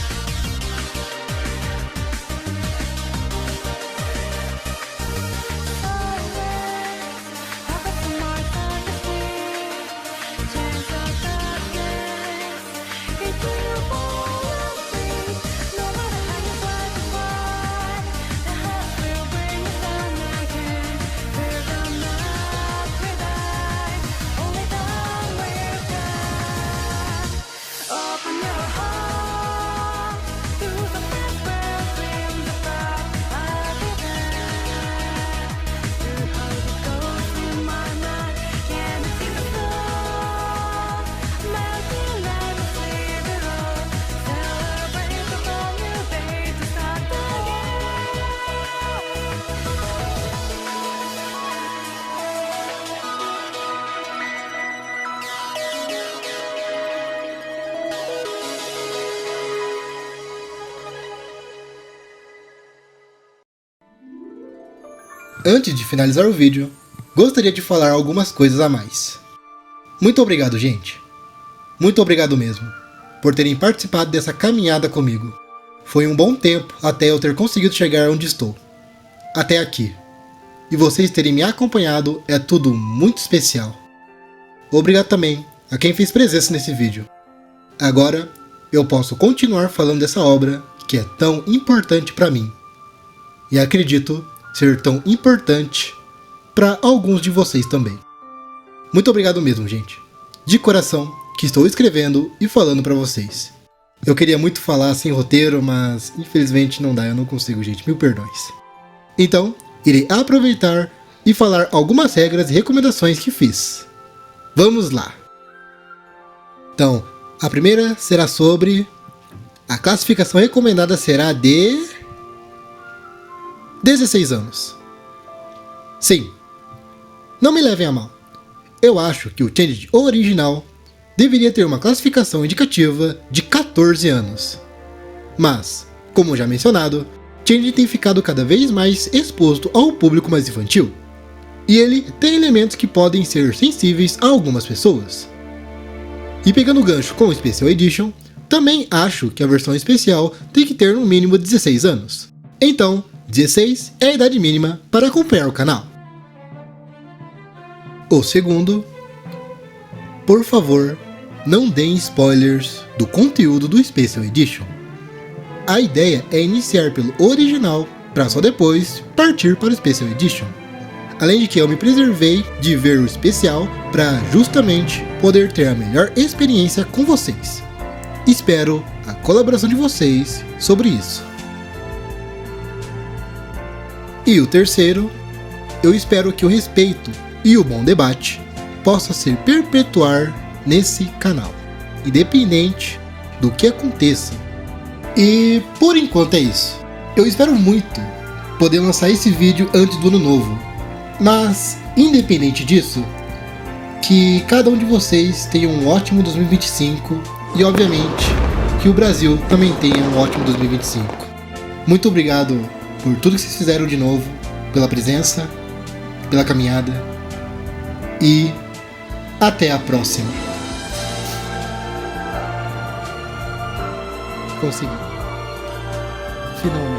[SPEAKER 1] Antes de finalizar o vídeo, gostaria de falar algumas coisas a mais. Muito obrigado, gente. Muito obrigado mesmo, por terem participado dessa caminhada comigo. Foi um bom tempo até eu ter conseguido chegar onde estou. Até aqui. E vocês terem me acompanhado é tudo muito especial. Obrigado também a quem fez presença nesse vídeo. Agora, eu posso continuar falando dessa obra que é tão importante para mim. E acredito ser tão importante para alguns de vocês também. Muito obrigado mesmo, gente. De coração, que estou escrevendo e falando para vocês. Eu queria muito falar sem roteiro, mas infelizmente não dá, eu não consigo, gente. Mil perdões. Então, irei aproveitar e falar algumas regras e recomendações que fiz. Vamos lá! Então, a primeira será sobre... A classificação recomendada será de... 16 anos. Sim, não me levem a mal. Eu acho que o Changed original deveria ter uma classificação indicativa de 14 anos. Mas, como já mencionado, Changed tem ficado cada vez mais exposto ao público mais infantil. E ele tem elementos que podem ser sensíveis a algumas pessoas. E pegando o gancho com o Special Edition, também acho que a versão especial tem que ter no mínimo 16 anos. Então, 16 é a idade mínima para acompanhar o canal. O segundo, por favor, não deem spoilers do conteúdo do Special Edition. A ideia é iniciar pelo original para só depois partir para o Special Edition. Além de que eu me preservei de ver o especial para justamente poder ter a melhor experiência com vocês. Espero a colaboração de vocês sobre isso. E o terceiro, eu espero que o respeito e o bom debate possa se perpetuar nesse canal. independente do que aconteça. E por enquanto é isso. Eu espero muito poder lançar esse vídeo antes do ano novo. Mas, independente disso, que cada um de vocês tenha um ótimo 2025 e, obviamente, que o Brasil também tenha um ótimo 2025. Muito obrigado por tudo que vocês fizeram de novo, pela presença, pela caminhada e até a próxima. Consegui. Finalmente.